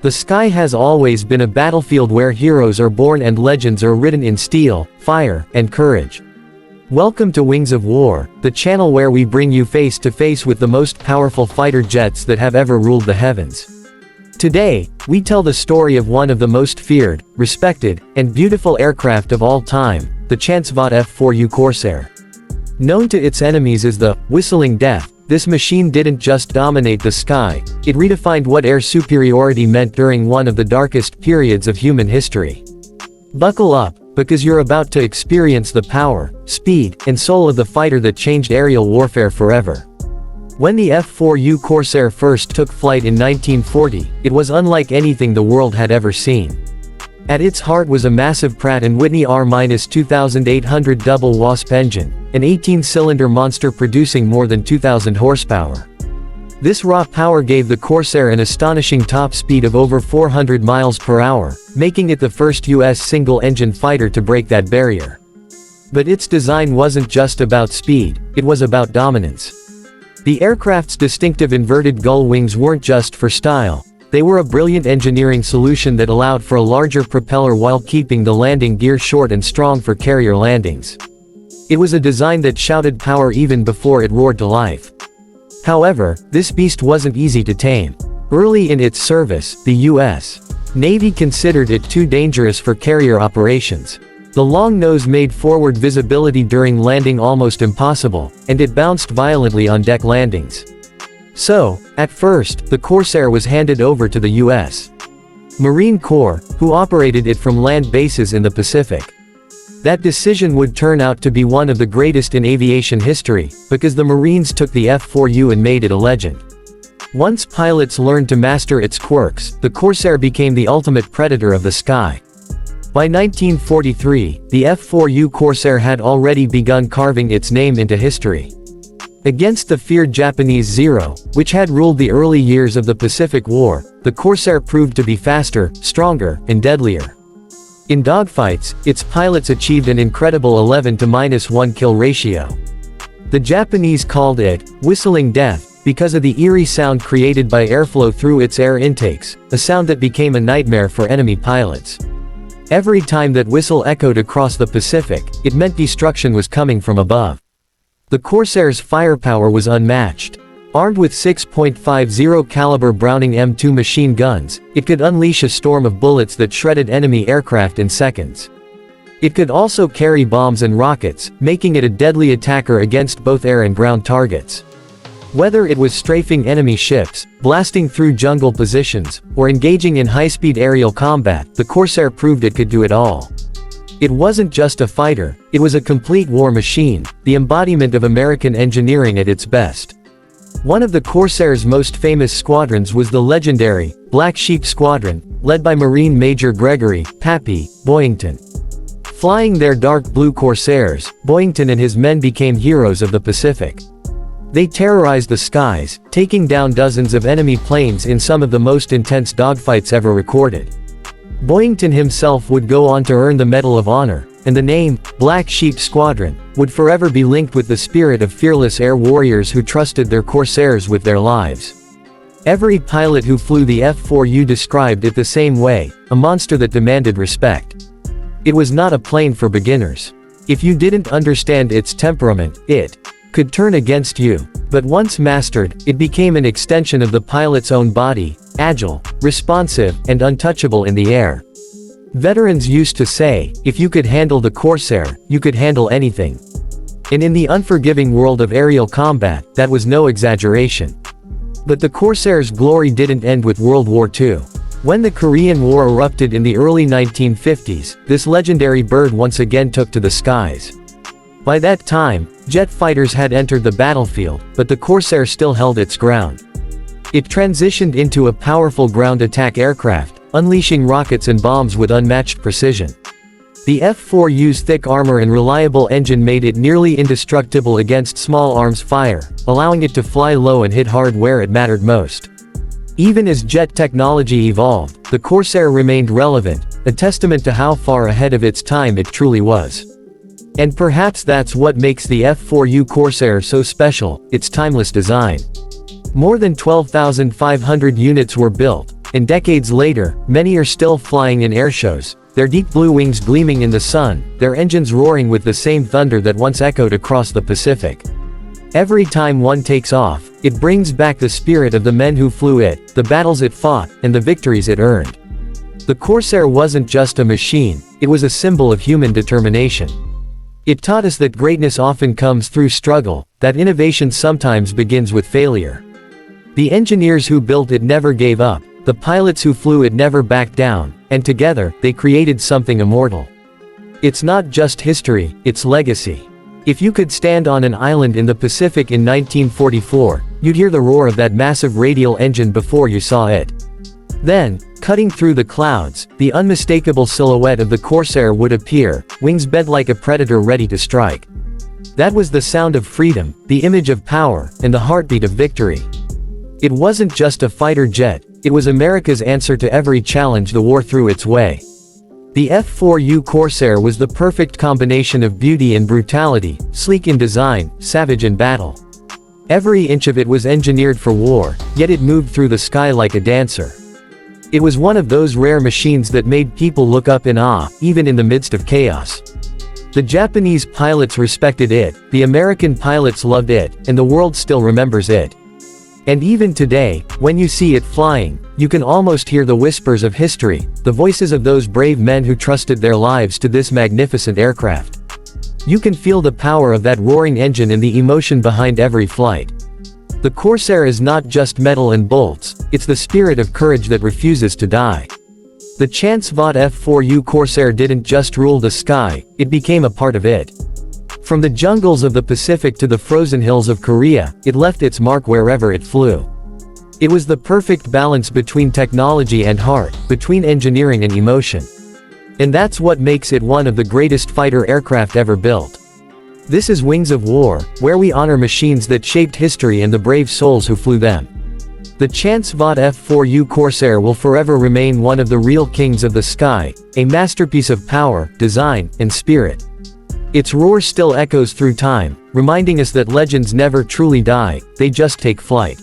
The sky has always been a battlefield where heroes are born and legends are written in steel, fire, and courage. Welcome to Wings of War, the channel where we bring you face to face with the most powerful fighter jets that have ever ruled the heavens. Today, we tell the story of one of the most feared, respected, and beautiful aircraft of all time, the Chance Vought F4U Corsair. Known to its enemies as the Whistling Death, this machine didn't just dominate the sky, it redefined what air superiority meant during one of the darkest periods of human history. Buckle up, because you're about to experience the power, speed, and soul of the fighter that changed aerial warfare forever. When the F4U Corsair first took flight in 1940, it was unlike anything the world had ever seen. At its heart was a massive Pratt & Whitney R-2800 double Wasp engine, an 18-cylinder monster producing more than 2,000 horsepower. This raw power gave the Corsair an astonishing top speed of over 400 miles per hour, making it the first U.S. single-engine fighter to break that barrier. But its design wasn't just about speed, it was about dominance. The aircraft's distinctive inverted gull wings weren't just for style. They were a brilliant engineering solution that allowed for a larger propeller while keeping the landing gear short and strong for carrier landings. It was a design that shouted power even before it roared to life. However, this beast wasn't easy to tame. Early in its service, the U.S. Navy considered it too dangerous for carrier operations. The long nose made forward visibility during landing almost impossible, and it bounced violently on deck landings. So, at first, the Corsair was handed over to the U.S. Marine Corps, who operated it from land bases in the Pacific. That decision would turn out to be one of the greatest in aviation history, because the Marines took the F4U and made it a legend. Once pilots learned to master its quirks, the Corsair became the ultimate predator of the sky. By 1943, the F4U Corsair had already begun carving its name into history. Against the feared Japanese Zero, which had ruled the early years of the Pacific War, the Corsair proved to be faster, stronger, and deadlier. In dogfights, its pilots achieved an incredible 11-to-1 kill ratio. The Japanese called it Whistling Death because of the eerie sound created by airflow through its air intakes, a sound that became a nightmare for enemy pilots. Every time that whistle echoed across the Pacific, it meant destruction was coming from above. The Corsair's firepower was unmatched. Armed with 6.50 caliber Browning M2 machine guns, it could unleash a storm of bullets that shredded enemy aircraft in seconds. It could also carry bombs and rockets, making it a deadly attacker against both air and ground targets. Whether it was strafing enemy ships, blasting through jungle positions, or engaging in high-speed aerial combat, the Corsair proved it could do it all. It wasn't just a fighter, it was a complete war machine, the embodiment of American engineering at its best. One of the Corsair's most famous squadrons was the legendary Black Sheep Squadron, led by Marine Major Gregory "Pappy" Boyington. Flying their dark blue Corsairs, Boyington and his men became heroes of the Pacific. They terrorized the skies, taking down dozens of enemy planes in some of the most intense dogfights ever recorded. Boyington himself would go on to earn the Medal of Honor, and the name, Black Sheep Squadron, would forever be linked with the spirit of fearless air warriors who trusted their Corsairs with their lives. Every pilot who flew the F4U described it the same way, a monster that demanded respect. It was not a plane for beginners. If you didn't understand its temperament, it could turn against you. But once mastered, it became an extension of the pilot's own body, agile, responsive, and untouchable in the air. Veterans used to say, if you could handle the Corsair, you could handle anything. And in the unforgiving world of aerial combat, that was no exaggeration. But the Corsair's glory didn't end with World War II. When the Korean War erupted in the early 1950s, this legendary bird once again took to the skies. By that time, jet fighters had entered the battlefield, but the Corsair still held its ground. It transitioned into a powerful ground attack aircraft, unleashing rockets and bombs with unmatched precision. The F4U's thick armor and reliable engine made it nearly indestructible against small arms fire, allowing it to fly low and hit hard where it mattered most. Even as jet technology evolved, the Corsair remained relevant, a testament to how far ahead of its time it truly was. And perhaps that's what makes the F4U Corsair so special, its timeless design. More than 12,500 units were built, and decades later, many are still flying in airshows, their deep blue wings gleaming in the sun, their engines roaring with the same thunder that once echoed across the Pacific. Every time one takes off, it brings back the spirit of the men who flew it, the battles it fought, and the victories it earned. The Corsair wasn't just a machine, it was a symbol of human determination. It taught us that greatness often comes through struggle, that innovation sometimes begins with failure. The engineers who built it never gave up, the pilots who flew it never backed down, and together, they created something immortal. It's not just history, it's legacy. If you could stand on an island in the Pacific in 1944, you'd hear the roar of that massive radial engine before you saw it. Then, cutting through the clouds, the unmistakable silhouette of the Corsair would appear, wings bent like a predator ready to strike. That was the sound of freedom, the image of power, and the heartbeat of victory. It wasn't just a fighter jet, it was America's answer to every challenge the war threw its way. The F4U Corsair was the perfect combination of beauty and brutality, sleek in design, savage in battle. Every inch of it was engineered for war, yet it moved through the sky like a dancer. It was one of those rare machines that made people look up in awe, even in the midst of chaos. The Japanese pilots respected it, the American pilots loved it, and the world still remembers it. And even today, when you see it flying, you can almost hear the whispers of history, the voices of those brave men who trusted their lives to this magnificent aircraft. You can feel the power of that roaring engine and the emotion behind every flight. The Corsair is not just metal and bolts, it's the spirit of courage that refuses to die. The Chance Vought F4U Corsair didn't just rule the sky, it became a part of it. From the jungles of the Pacific to the frozen hills of Korea, it left its mark wherever it flew. It was the perfect balance between technology and heart, between engineering and emotion. And that's what makes it one of the greatest fighter aircraft ever built. This is Wings of War, where we honor machines that shaped history and the brave souls who flew them. The Chance Vought F4U Corsair will forever remain one of the real kings of the sky, a masterpiece of power, design, and spirit. Its roar still echoes through time, reminding us that legends never truly die, they just take flight.